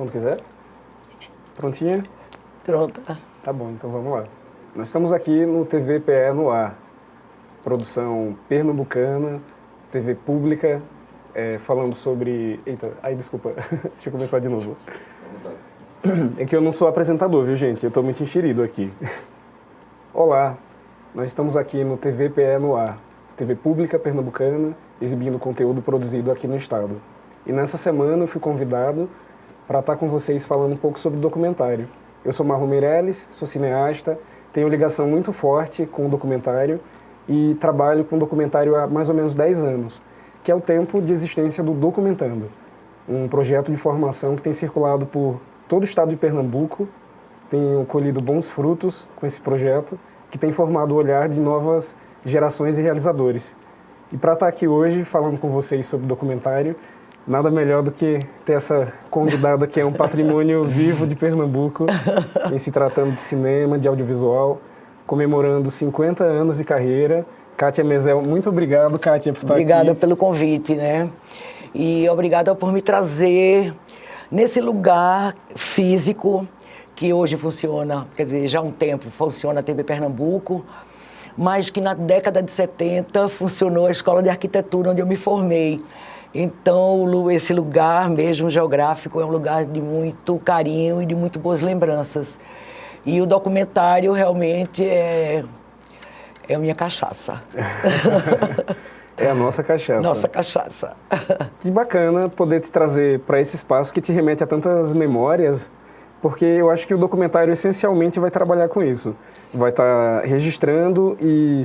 quando quiser. Prontinha? Pronta. Tá bom, então vamos lá. Nós estamos aqui no TVPE no ar. Produção pernambucana, TV pública, falando sobre... Eita, desculpa, deixa eu começar de novo. É que eu não sou apresentador, viu, gente? Eu estou muito enxerido aqui. Olá, nós estamos aqui no TVPE no ar, TV pública pernambucana, exibindo conteúdo produzido aqui no estado. E nessa semana eu fui convidado para estar com vocês falando um pouco sobre documentário. Eu sou Marlon Meirelles, sou cineasta, tenho ligação muito forte com o documentário e trabalho com documentário há mais ou menos 10 anos, que é o tempo de existência do Documentando, um projeto de formação que tem circulado por todo o estado de Pernambuco. Tenho colhido bons frutos com esse projeto, que tem formado o olhar de novas gerações e realizadores. E para estar aqui hoje falando com vocês sobre documentário, nada melhor do que ter essa convidada que é um patrimônio vivo de Pernambuco, em se tratando de cinema, de audiovisual, comemorando 50 anos de carreira. Kátia Mezel, muito obrigado, Kátia, por estar aqui. Obrigada pelo convite, né? E obrigada por me trazer nesse lugar físico que hoje funciona, quer dizer, já há um tempo funciona a TV Pernambuco, mas que na década de 70 funcionou a Escola de Arquitetura, onde eu me formei. Então, esse lugar mesmo geográfico é um lugar de muito carinho e de muito boas lembranças. E o documentário realmente é a minha cachaça. É a nossa cachaça. Nossa cachaça. Que bacana poder te trazer para esse espaço que te remete a tantas memórias, porque eu acho que o documentário essencialmente vai trabalhar com isso. Vai estar registrando e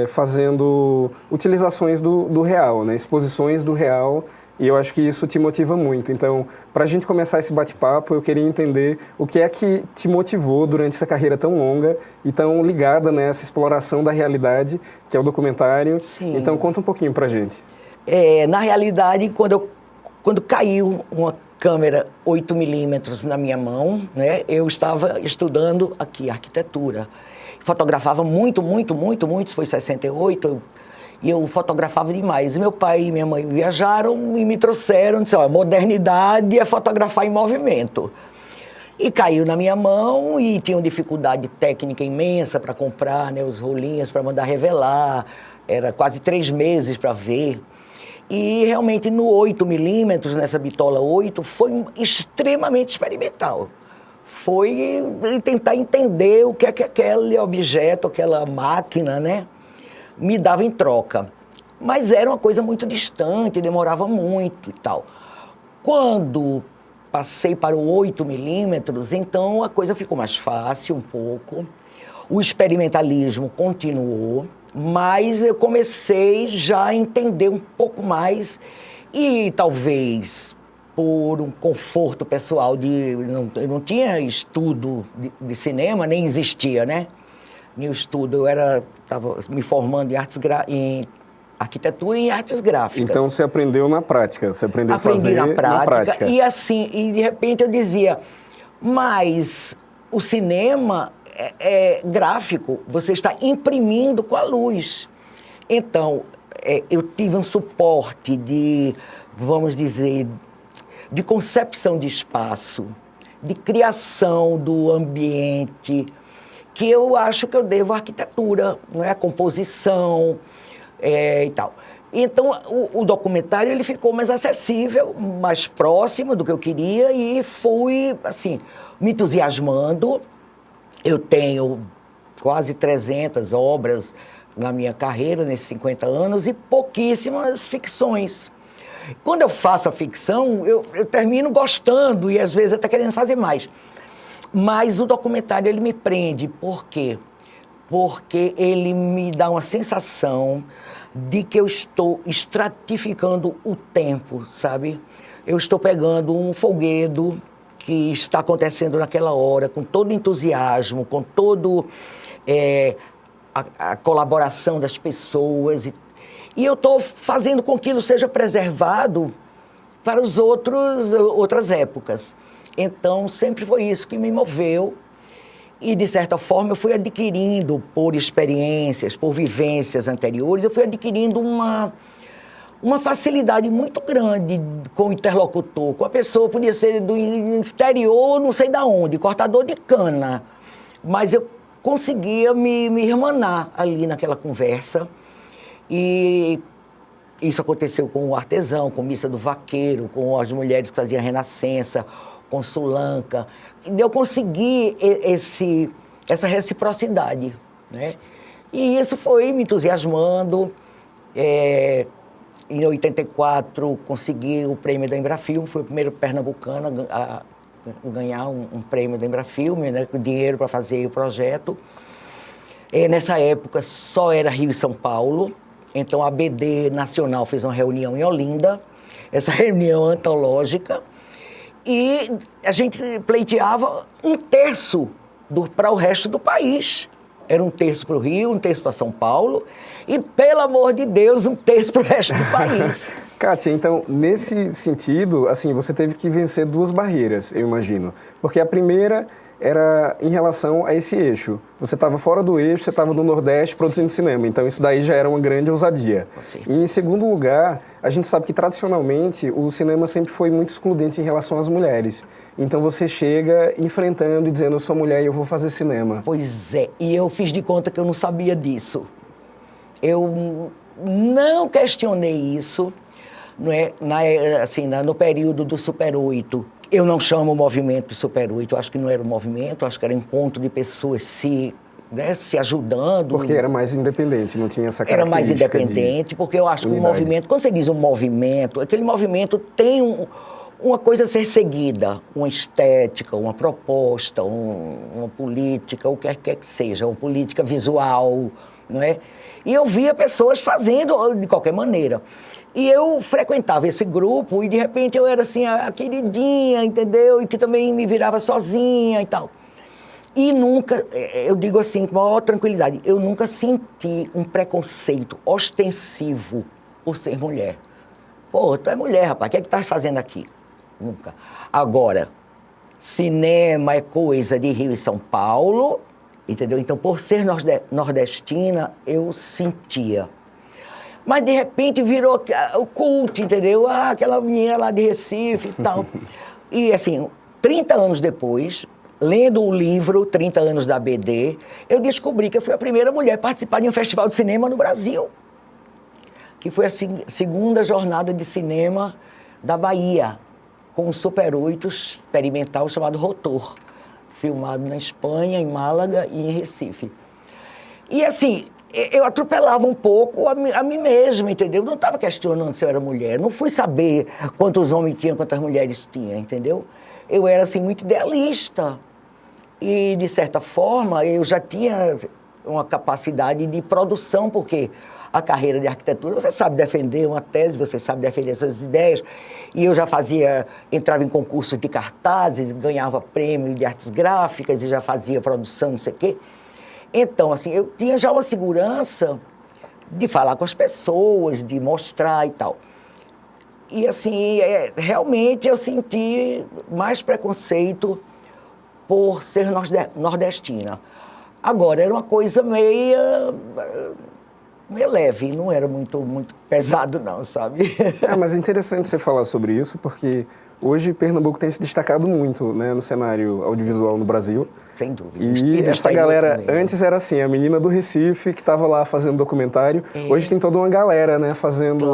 fazendo utilizações do real, né? Exposições do real, e eu acho que isso te motiva muito. Então, para a gente começar esse bate-papo, eu queria entender o que é que te motivou durante essa carreira tão longa e tão ligada nessa exploração da realidade, que é o documentário. Sim. Então, conta um pouquinho para a gente. Na realidade, quando caiu uma câmera 8mm na minha mão, né, eu estava estudando aqui arquitetura. Fotografava muito, isso foi em 68, e eu fotografava demais. Meu pai e minha mãe viajaram e me trouxeram, disseram, modernidade é fotografar em movimento. E caiu na minha mão e tinha uma dificuldade técnica imensa para comprar, né, os rolinhos para mandar revelar, era quase 3 meses para ver. E realmente no 8mm, nessa bitola 8, foi extremamente experimental. Foi tentar entender o que é que aquele objeto, aquela máquina, né, me dava em troca. Mas era uma coisa muito distante, demorava muito e tal. Quando passei para o 8mm, então a coisa ficou mais fácil um pouco. O experimentalismo continuou, mas eu comecei já a entender um pouco mais e talvez por um conforto pessoal eu não tinha estudo de cinema, nem existia, né? Nem estudo, eu estava me formando em arquitetura e em artes gráficas. Então você aprendeu na prática, você aprendeu a fazer na prática. E assim, e de repente eu dizia, mas o cinema é gráfico, você está imprimindo com a luz. Então, eu tive um suporte de, vamos dizer, de concepção de espaço, de criação do ambiente, que eu acho que eu devo à arquitetura, não é? A composição e tal. Então, o documentário ele ficou mais acessível, mais próximo do que eu queria e fui, assim, me entusiasmando. Eu tenho quase 300 obras na minha carreira, nesses 50 anos, e pouquíssimas ficções. Quando eu faço a ficção, eu termino gostando e às vezes até querendo fazer mais. Mas o documentário, ele me prende. Por quê? Porque ele me dá uma sensação de que eu estou estratificando o tempo, sabe? Eu estou pegando um folguedo que está acontecendo naquela hora, com todo o entusiasmo, com todo a colaboração das pessoas. E eu estou fazendo com que aquilo seja preservado para outras épocas. Então, sempre foi isso que me moveu. E, de certa forma, eu fui adquirindo, por experiências, por vivências anteriores, eu fui adquirindo uma facilidade muito grande com o interlocutor, com a pessoa, podia ser do interior, não sei de onde, cortador de cana, mas eu conseguia me irmanar ali naquela conversa. E isso aconteceu com o artesão, com Missa do Vaqueiro, com as mulheres que faziam renascença, com Sulanca. E eu consegui essa reciprocidade, né? E isso foi me entusiasmando. Em 84, consegui o prêmio da Embrafilme, fui o primeiro pernambucano a ganhar um prêmio da Embrafilme, né, com dinheiro para fazer o projeto. Nessa época só era Rio e São Paulo, então a BD Nacional fez uma reunião em Olinda, essa reunião antológica, e a gente pleiteava 1/3 para o resto do país. Era 1/3 para o Rio, 1/3 para São Paulo e, pelo amor de Deus, 1/3 para o resto do país. Kátia, então, nesse sentido, assim, você teve que vencer 2 barreiras, eu imagino. Porque a primeira era em relação a esse eixo. Você estava fora do eixo, você estava no Nordeste produzindo cinema, então isso daí já era uma grande ousadia. E em segundo lugar, a gente sabe que tradicionalmente o cinema sempre foi muito excludente em relação às mulheres. Então você chega enfrentando e dizendo, eu sou mulher e eu vou fazer cinema. Pois é, e eu fiz de conta que eu não sabia disso. Eu não questionei isso, não é? No período do Super 8. Eu não chamo o movimento Super 8, eu acho que não era um movimento, acho que era encontro de pessoas se ajudando. Porque era mais independente, não tinha essa Era característica. mais independente, porque eu acho que o movimento, quando você diz um movimento, aquele movimento tem uma coisa a ser seguida, uma estética, uma proposta, uma política, o que quer que seja, uma política visual, não é? E eu via pessoas fazendo de qualquer maneira. E eu frequentava esse grupo e, de repente, eu era assim, a queridinha, entendeu? E que também me virava sozinha e tal. E nunca, eu digo assim, com maior tranquilidade, eu nunca senti um preconceito ostensivo por ser mulher. Pô, tu é mulher, rapaz, o que é que tu tá fazendo aqui? Nunca. Agora, cinema é coisa de Rio e São Paulo, entendeu? Então, por ser nordestina, eu sentia. Mas, de repente, virou o cult, entendeu? Aquela menina lá de Recife e tal. E, assim, 30 anos depois, lendo o livro 30 anos da BD, eu descobri que eu fui a primeira mulher a participar de um festival de cinema no Brasil, que foi a segunda jornada de cinema da Bahia, com um Super 8 experimental chamado Rotor, filmado na Espanha, em Málaga e em Recife. E, assim, eu atropelava um pouco a mim mesma, entendeu? Não estava questionando se eu era mulher, não fui saber quantos homens tinham, quantas mulheres tinham, entendeu? Eu era, assim, muito idealista. E, de certa forma, eu já tinha uma capacidade de produção, porque a carreira de arquitetura, você sabe defender uma tese, você sabe defender suas ideias. E eu já entrava em concursos de cartazes, ganhava prêmio de artes gráficas e já fazia produção, não sei o quê. Então, assim, eu tinha já uma segurança de falar com as pessoas, de mostrar e tal. E, assim, realmente eu senti mais preconceito por ser nordestina. Agora, era uma coisa meio leve, não era muito pesado não, sabe? Mas é interessante você falar sobre isso, porque hoje Pernambuco tem se destacado muito, né, no cenário audiovisual no Brasil. Sem dúvida. E essa galera, antes era assim, a menina do Recife que estava lá fazendo documentário. Hoje tem toda uma galera, né, fazendo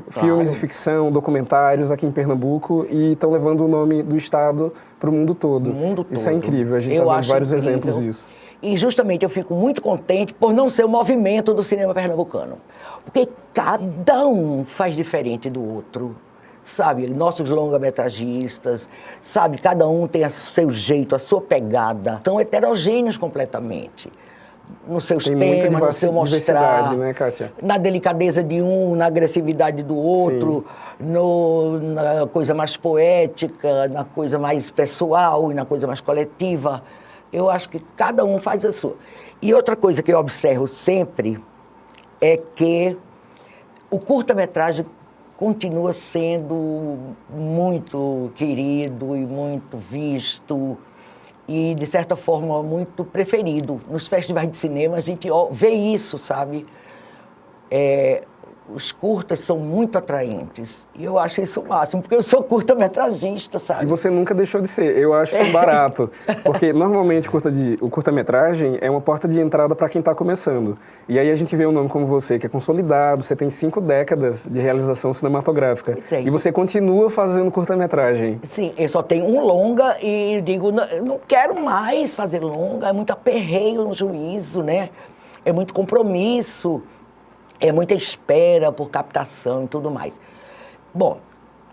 filmes de ficção, documentários aqui em Pernambuco e estão levando o nome do estado para o mundo todo. Isso é incrível, a gente está vendo vários exemplos disso. E justamente eu fico muito contente por não ser o movimento do cinema pernambucano. Porque cada um faz diferente do outro. Sabe, nossos longa-metragistas, sabe, cada um tem o seu jeito, a sua pegada. São heterogêneos completamente. Nos seus temas, no seu mostrar, né, Kátia? Na delicadeza de um, na agressividade do outro, na coisa mais poética, na coisa mais pessoal e na coisa mais coletiva. Eu acho que cada um faz a sua. E outra coisa que eu observo sempre é que o curta-metragem continua sendo muito querido e muito visto e, de certa forma, muito preferido. Nos festivais de cinema, a gente vê isso, sabe? os curtas são muito atraentes. E eu acho isso o máximo, porque eu sou curta-metragista, sabe? E você nunca deixou de ser. Eu acho isso barato. Porque, normalmente, o curta-metragem é uma porta de entrada para quem está começando. E aí a gente vê um nome como você, que é consolidado, você tem 5 décadas de realização cinematográfica. É. E você continua fazendo curta-metragem. Sim, eu só tenho um longa e digo, eu não quero mais fazer longa, é muito aperreio no juízo, né? É muito compromisso. É muita espera por captação e tudo mais. Bom,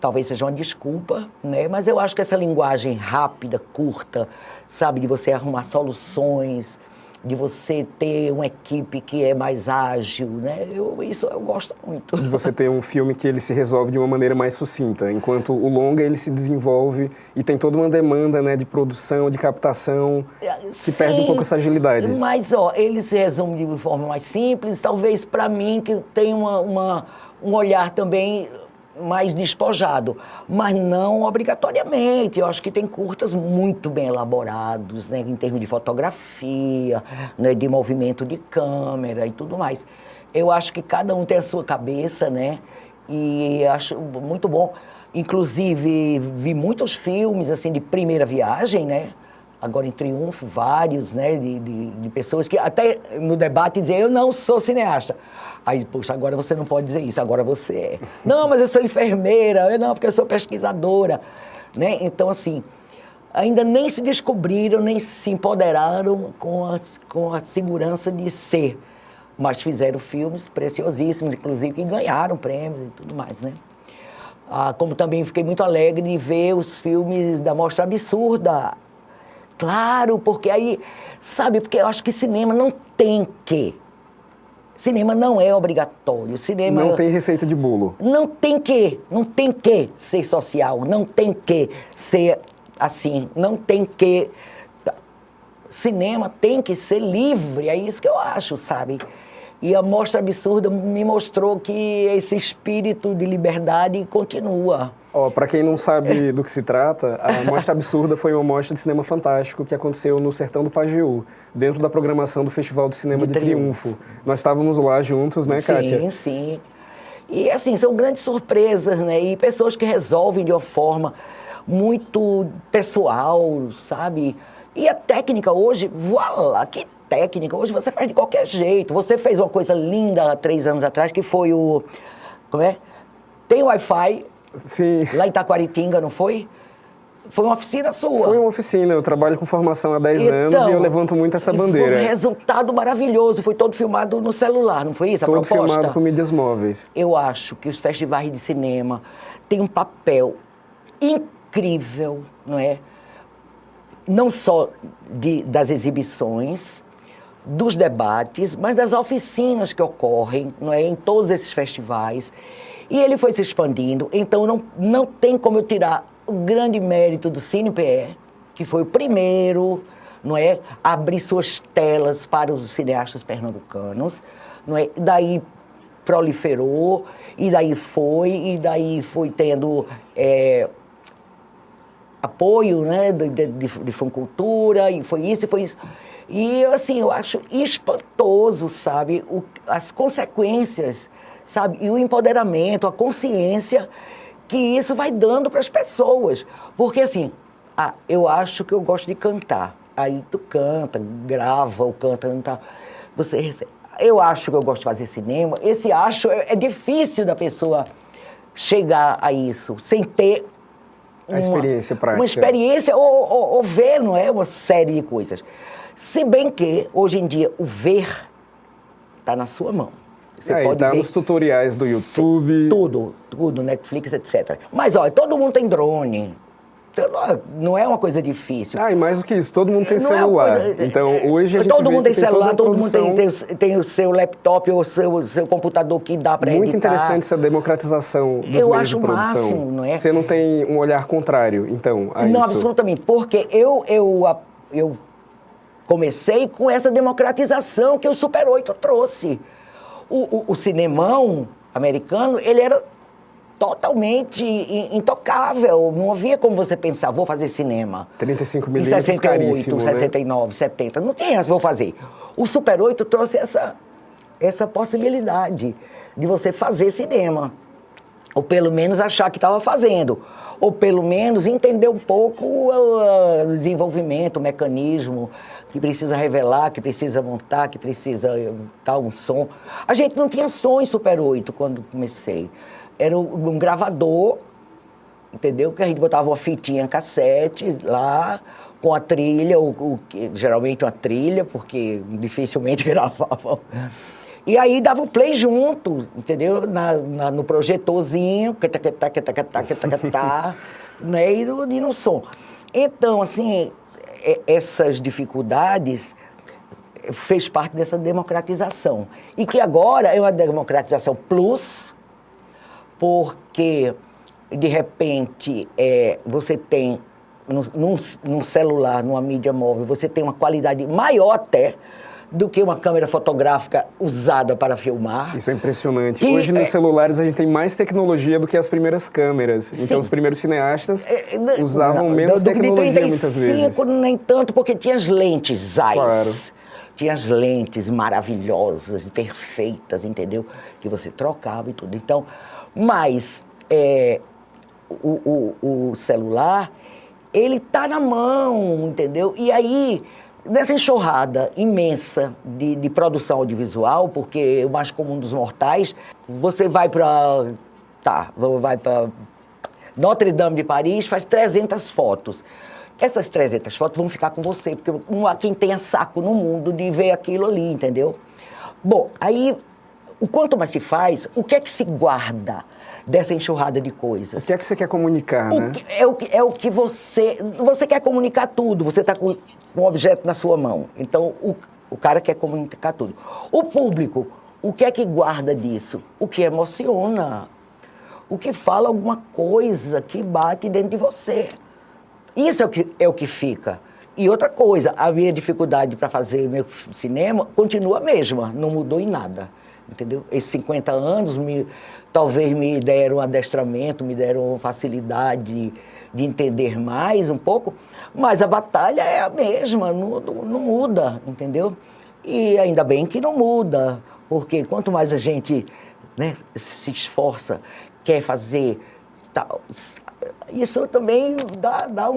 talvez seja uma desculpa, né? Mas eu acho que essa linguagem rápida, curta, sabe, de você arrumar soluções, de você ter uma equipe que é mais ágil, né? Isso eu gosto muito. De você ter um filme que ele se resolve de uma maneira mais sucinta, enquanto o longa ele se desenvolve e tem toda uma demanda, né, de produção, de captação, que Sim, perde um pouco essa agilidade. Mas, ó, ele se resume de forma mais simples, talvez para mim, que tem um olhar também mais despojado, mas não obrigatoriamente. Eu acho que tem curtas muito bem elaborados, né, em termos de fotografia, né, de movimento de câmera e tudo mais. Eu acho que cada um tem a sua cabeça, né, e acho muito bom. Inclusive, vi muitos filmes, assim, de primeira viagem, né, agora em Triunfo, vários, né, de pessoas que até no debate diziam, eu não sou cineasta. Aí, poxa, agora você não pode dizer isso, agora você é. Não, mas eu sou enfermeira, não, porque eu sou pesquisadora, né? Então, assim, ainda nem se descobriram, nem se empoderaram com a segurança de ser. Mas fizeram filmes preciosíssimos, inclusive, que ganharam prêmios e tudo mais, né? Como também fiquei muito alegre de ver os filmes da Mostra Absurda. Claro, porque aí, sabe, porque eu acho que cinema não tem que. Cinema não é obrigatório. Cinema não tem receita de bolo. Não tem que ser social, não tem que ser assim, não tem que. Cinema tem que ser livre, é isso que eu acho, sabe? E a Mostra Absurda me mostrou que esse espírito de liberdade continua. Para quem não sabe do que se trata, a Mostra Absurda foi uma mostra de cinema fantástico que aconteceu no Sertão do Pajeú, dentro da programação do Festival de Cinema de Triunfo. Nós estávamos lá juntos, né, Kátia? Sim, sim. E, assim, são grandes surpresas, né? E pessoas que resolvem de uma forma muito pessoal, sabe? E a técnica hoje, voilá, que técnica! Hoje você faz de qualquer jeito. Você fez uma coisa linda há 3 anos atrás, que foi o... Como é? Tem Wi-Fi... Sim. Lá em Taquaritinga, não foi? Foi uma oficina sua. Foi uma oficina, eu trabalho com formação há 10 anos e eu levanto muito essa bandeira. Foi um resultado maravilhoso, foi todo filmado no celular, não foi isso a proposta? Todo filmado com mídias móveis. Eu acho que os festivais de cinema têm um papel incrível, não é? Não só das exibições, dos debates, mas das oficinas que ocorrem, não é? Em todos esses festivais. E ele foi se expandindo, então não tem como eu tirar o grande mérito do CinePE, que foi o primeiro, não é, a abrir suas telas para os cineastas pernambucanos, não é? Daí proliferou, e daí foi tendo apoio, né, de Funcultura, e foi isso, e foi isso. E, assim, eu acho espantoso, sabe, as consequências, sabe? E o empoderamento, a consciência que isso vai dando para as pessoas. Porque, assim, eu acho que eu gosto de cantar. Aí tu canta, grava ou canta, não tá. Você recebe. Eu acho que eu gosto de fazer cinema. Esse acho é difícil da pessoa chegar a isso sem ter a experiência prática. Uma experiência ou ver, não é? Uma série de coisas. Se bem que, hoje em dia, o ver está na sua mão. Você pode tá ver nos tutoriais do YouTube. Tudo, Netflix, etc. Mas, olha, todo mundo tem drone. Não é uma coisa difícil. E mais do que isso, todo mundo tem Não celular. Então, hoje a gente todo mundo tem celular, todo mundo produção... tem o seu laptop ou o seu computador que dá para editar. Muito interessante essa democratização dos meios de produção. Eu acho o máximo, não é? Você não tem um olhar contrário, então, a não, isso? Absolutamente. Porque eu comecei com essa democratização que o Super 8 trouxe. O cinemão americano, ele era totalmente intocável. Não havia como você pensar, vou fazer cinema. 35 em milímetros, 68, caríssimo, 69, 70. Não tinha, vou fazer. O Super 8 trouxe essa possibilidade, de você fazer cinema. Ou pelo menos achar que estava fazendo. Ou pelo menos entender um pouco o desenvolvimento, o mecanismo que precisa revelar, que precisa montar, que precisa tal um som. A gente não tinha som em Super 8 quando comecei. Era um gravador, entendeu? Que a gente botava uma fitinha cassete lá, com a trilha, geralmente uma trilha, porque dificilmente gravavam. E aí dava o play junto, entendeu? No projetorzinho, né? E no som. Então, assim, essas dificuldades fez parte dessa democratização. E que agora é uma democratização plus, porque, de repente, você tem, num celular, numa mídia móvel, você tem uma qualidade maior até do que uma câmera fotográfica usada para filmar. Isso é impressionante. Hoje, nos celulares, a gente tem mais tecnologia do que as primeiras câmeras. Sim. Então, os primeiros cineastas usavam menos tecnologia, muitas vezes. Nem tanto, porque tinha as lentes Zeiss. Claro. Tinha as lentes maravilhosas, perfeitas, entendeu? Que você trocava e tudo. Então, mas o celular, ele tá na mão, entendeu? E aí, dessa enxurrada imensa de produção audiovisual, porque o mais comum dos mortais, você vai para Notre Dame de Paris, faz 300 fotos. Essas 300 fotos vão ficar com você, porque não há quem tenha saco no mundo de ver aquilo ali, entendeu? Bom, aí, o quanto mais se faz, o que é que se guarda dessa enxurrada de coisas? O que é que você quer comunicar, né? É o que você quer comunicar tudo, você está com um objeto na sua mão. Então, o cara quer comunicar tudo. O público, o que é que guarda disso? O que emociona, o que fala alguma coisa que bate dentro de você. Isso é o que fica. E outra coisa, a minha dificuldade para fazer meu cinema continua a mesma, não mudou em nada. Entendeu? Esses 50 anos talvez me deram adestramento, me deram facilidade de entender mais um pouco, mas a batalha é a mesma, não muda, entendeu? E ainda bem que não muda, porque quanto mais a gente, né, se esforça, quer fazer tal, isso também dá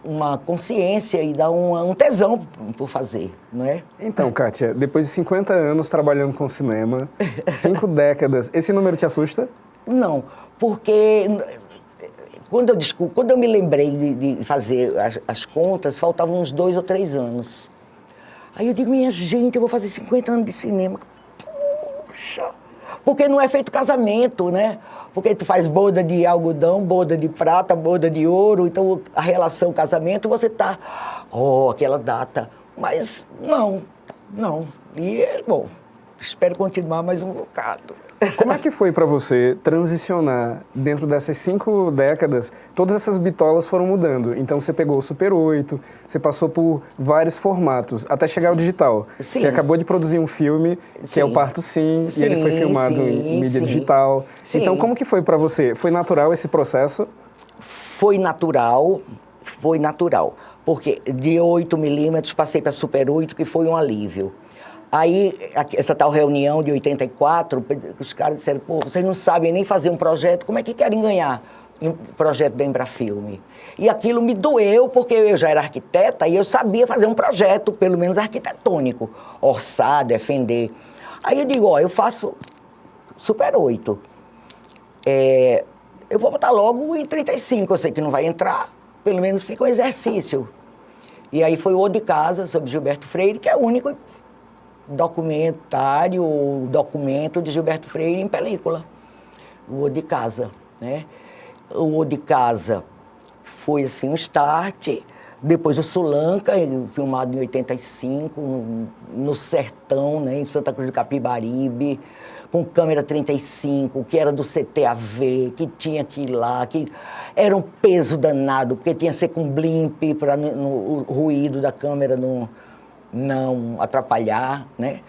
uma consciência e dá um tesão por fazer, não é? Então, Kátia, depois de 50 anos trabalhando com cinema, 5 décadas, esse número te assusta? Não, porque quando eu me lembrei de fazer as contas, faltavam uns 2 ou 3 anos. Aí eu digo, minha gente, eu vou fazer 50 anos de cinema. Puxa! Porque não é feito casamento, né? Porque tu faz boda de algodão, boda de prata, boda de ouro, então a relação casamento, você tá, aquela data. Mas não. E, bom, espero continuar mais um bocado. Como é que foi para você transicionar dentro dessas 5 décadas? Todas essas bitolas foram mudando. Então você pegou o Super 8, você passou por vários formatos, até chegar ao digital. Sim. Você acabou de produzir um filme, que é o Parto Sim, e ele foi filmado em mídia digital. Sim. Então como que foi para você? Foi natural esse processo? Foi natural. Porque de 8 milímetros passei para Super 8, que foi um alívio. Aí, essa tal reunião de 84, os caras disseram, pô, vocês não sabem nem fazer um projeto, como é que querem ganhar um projeto da Embrafilme? E aquilo me doeu, porque eu já era arquiteta e eu sabia fazer um projeto, pelo menos arquitetônico, orçar, defender. Aí eu digo, eu faço Super 8. Eu vou botar logo em 35, eu sei que não vai entrar, pelo menos fica um exercício. E aí foi o O de Casa, sobre Gilberto Freire, que é o único documento de Gilberto Freire em película, o O de Casa, né? O O de Casa foi assim um start, depois o Sulanca, filmado em 85, no sertão, né, em Santa Cruz do Capibaribe, com câmera 35, que era do CTAV, que tinha que ir lá, que era um peso danado, porque tinha que ser com blimp para o ruído da câmera não atrapalhar, né?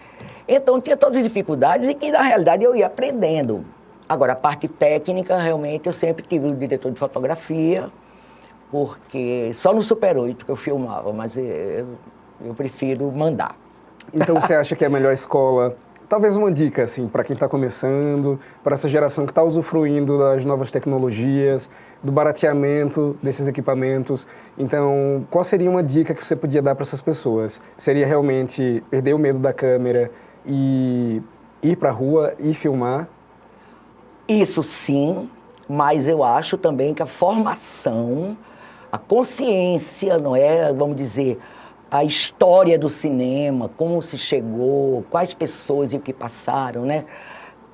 Então, tinha todas as dificuldades e que, na realidade, eu ia aprendendo. Agora, a parte técnica, realmente, eu sempre tive o diretor de fotografia, porque só no Super 8 que eu filmava, mas eu prefiro mandar. Então, você acha que a melhor escola talvez uma dica, assim, para quem está começando, para essa geração que está usufruindo das novas tecnologias, do barateamento desses equipamentos. Então, qual seria uma dica que você podia dar para essas pessoas? Seria realmente perder o medo da câmera e ir para a rua e filmar? Isso sim, mas eu acho também que a formação, a consciência, não é, vamos dizer, a história do cinema, como se chegou, quais pessoas e o que passaram, né?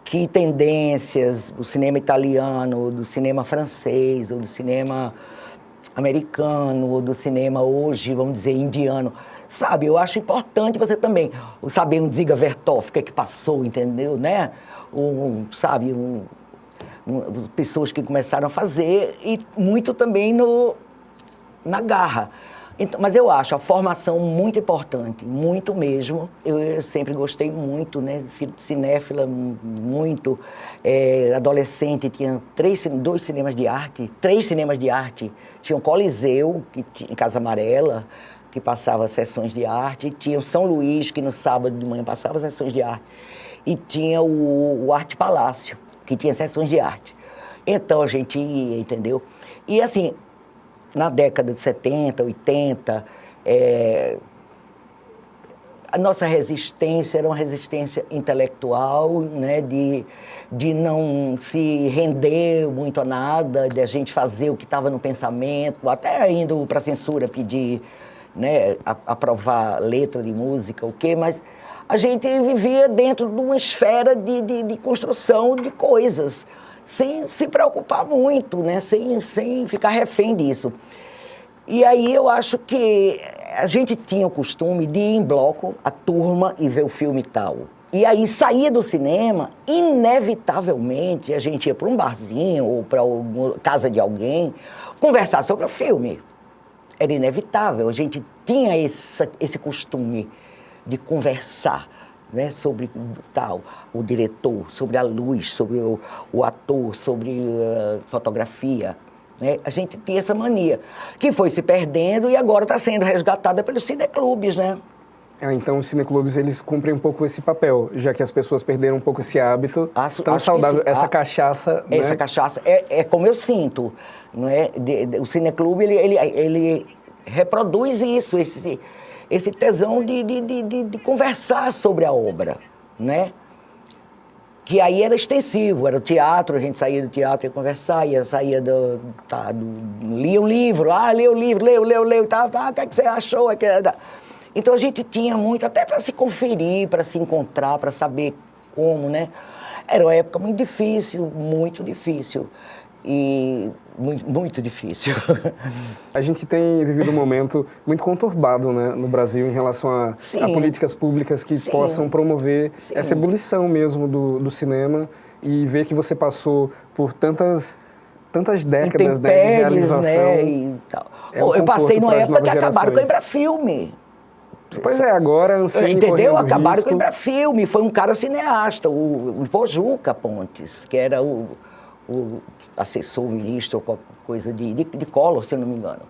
Que tendências do cinema italiano, do cinema francês, ou do cinema americano, ou do cinema hoje, vamos dizer, indiano. Sabe, eu acho importante você também saber um Dziga Vertov, o que é que passou, entendeu, né? Pessoas que começaram a fazer e muito também na garra. Então, mas eu acho a formação muito importante, muito mesmo. Eu sempre gostei muito, né? Cinéfila, muito. Adolescente, tinha três cinemas de arte. Tinha o Coliseu, em Casa Amarela, que passava sessões de arte. E tinha o São Luís, que no sábado de manhã passava sessões de arte. E tinha o Arte Palácio, que tinha sessões de arte. Então a gente ia, entendeu? E assim, na década de 70, 80, a nossa resistência era uma resistência intelectual, né, de não se render muito a nada, de a gente fazer o que estava no pensamento, até indo para a censura pedir, né, aprovar letra de música, o quê, mas a gente vivia dentro de uma esfera de construção de coisas, sem se preocupar muito, né? Sem ficar refém disso. E aí eu acho que a gente tinha o costume de ir em bloco, a turma, e ver o filme e tal. E aí saía do cinema, inevitavelmente, a gente ia para um barzinho ou para a casa de alguém, conversar sobre o filme. Era inevitável, a gente tinha esse costume de conversar, né, sobre tal, o diretor, sobre a luz, sobre o ator, sobre fotografia. Né? A gente tinha essa mania, que foi se perdendo e agora está sendo resgatada pelos cineclubes, né? Então, os cineclubes, eles cumprem um pouco esse papel, já que as pessoas perderam um pouco esse hábito tão saudável, essa cachaça... Essa, né? Cachaça, é como eu sinto, não é? O cineclube, ele reproduz isso, esse tesão de conversar sobre a obra, né? Que aí era extensivo, era o teatro, a gente saía do teatro e ia conversar, saía lia um livro, leu o livro, leu, e tal, o que é que você achou? Então a gente tinha muito, até para se conferir, para se encontrar, para saber como, né? Era uma época muito difícil, e muito difícil. A gente tem vivido um momento muito conturbado, né, no Brasil em relação a políticas públicas que possam promover essa ebulição mesmo do cinema, e ver que você passou por tantas décadas, né, de realização. Né, e tal. Eu passei numa época que acabaram com o Embrafilme. Pois é, agora entendeu? Acabaram com o Embrafilme. Foi um cara cineasta, o Pojuca Pontes, que era o assessor, ministro, ou qualquer coisa de Collor, se eu não me engano,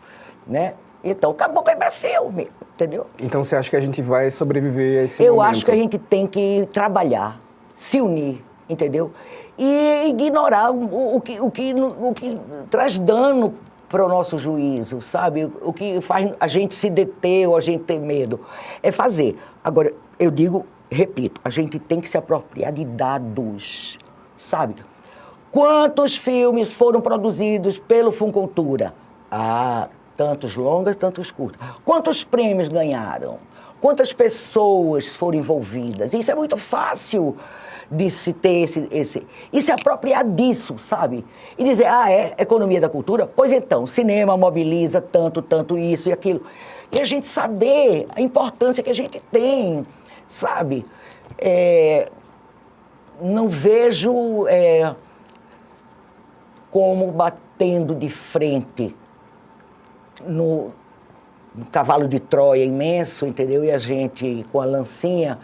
né? Então, acabou com o Embrafilme, entendeu? Então, você acha que a gente vai sobreviver a esse momento? Eu acho que a gente tem que trabalhar, se unir, entendeu? E ignorar o que traz dano para o nosso juízo, sabe? O que faz a gente se deter ou a gente ter medo. É fazer. Agora, eu repito, a gente tem que se apropriar de dados, sabe? Quantos filmes foram produzidos pelo Funcultura? Tantos longas, tantos curtos. Quantos prêmios ganharam? Quantas pessoas foram envolvidas? Isso é muito fácil de se ter e se apropriar disso, sabe? E dizer, é economia da cultura? Pois então, cinema mobiliza tanto isso e aquilo. E a gente saber a importância que a gente tem, sabe? Não vejo como batendo de frente no cavalo de Troia imenso, entendeu? E a gente com a lancinha,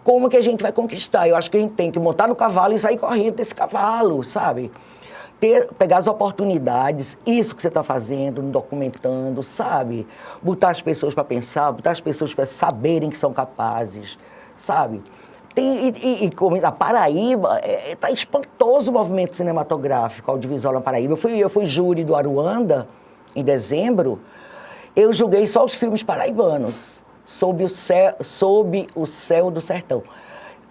como que a gente vai conquistar? Eu acho que a gente tem que montar no cavalo e sair correndo desse cavalo, sabe? Pegar as oportunidades, isso que você está fazendo, documentando, sabe? Botar as pessoas para pensar, botar as pessoas para saberem que são capazes, sabe? Como na Paraíba, está espantoso o movimento cinematográfico, audiovisual na Paraíba. Eu fui júri do Aruanda, em dezembro, eu julguei só os filmes paraibanos, Sob o Céu do Sertão.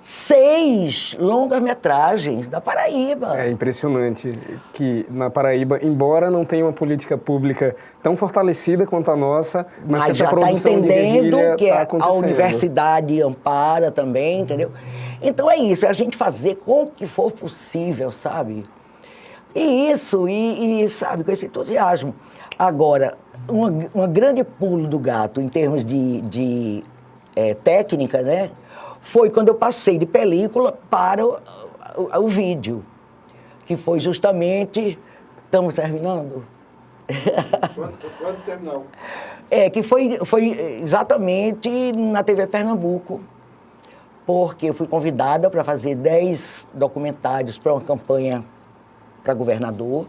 6 longas-metragens da Paraíba. É impressionante que na Paraíba, embora não tenha uma política pública tão fortalecida quanto a nossa, mas que essa já está produção de entendendo guerrilha que está a acontecendo. universidade ampara também, entendeu? Então é isso, é a gente fazer com o que for possível, sabe? Sabe, com esse entusiasmo. Agora, uma grande pulo do gato em termos de técnica, né? Foi quando eu passei de película para o vídeo, que foi justamente... Estamos terminando? Pode terminar. Que foi exatamente na TV Pernambuco, porque eu fui convidada para fazer 10 documentários para uma campanha para governador.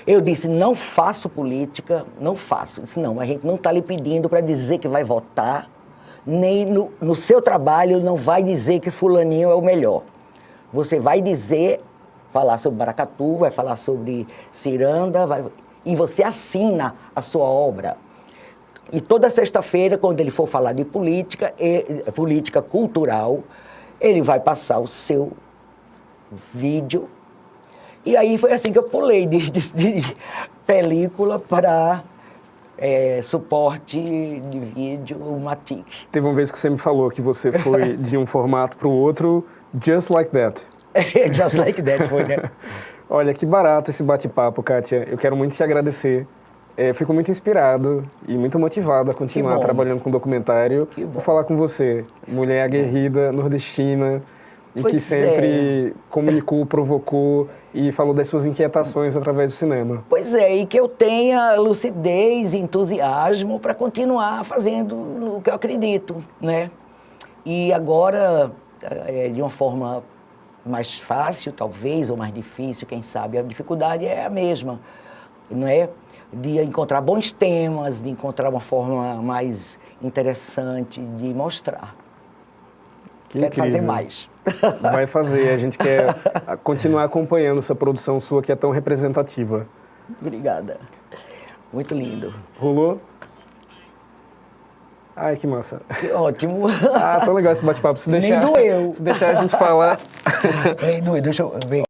Eu disse, não faço política, não faço. Eu disse, não, a gente não está lhe pedindo para dizer que vai votar, nem no seu trabalho não vai dizer que fulaninho é o melhor. Você vai dizer, falar sobre Maracatu, vai falar sobre Ciranda, e você assina a sua obra. E toda sexta-feira, quando ele for falar de política, política cultural, ele vai passar o seu vídeo. E aí foi assim que eu pulei de película para suporte de vídeo, Matic. Teve uma vez que você me falou que você foi de um formato para o outro, just like that. Just like that, foi, né? Olha, que barato esse bate-papo, Kátia. Eu quero muito te agradecer. Fico muito inspirado e muito motivado a continuar trabalhando com documentário. Vou falar com você, mulher aguerrida, nordestina, e que sempre comunicou, provocou e falou das suas inquietações através do cinema. Pois é, e que eu tenha lucidez e entusiasmo para continuar fazendo o que eu acredito, né? E agora, de uma forma mais fácil, talvez, ou mais difícil, quem sabe, a dificuldade é a mesma, não é? De encontrar bons temas, de encontrar uma forma mais interessante de mostrar. Quero fazer mais. Vai fazer, a gente quer continuar acompanhando essa produção sua que é tão representativa. Obrigada. Muito lindo. Rolou? Ai, que massa. Que ótimo. Tão legal esse bate-papo. Nem doeu. Se deixar a gente falar... Nem doeu, deixa eu ver.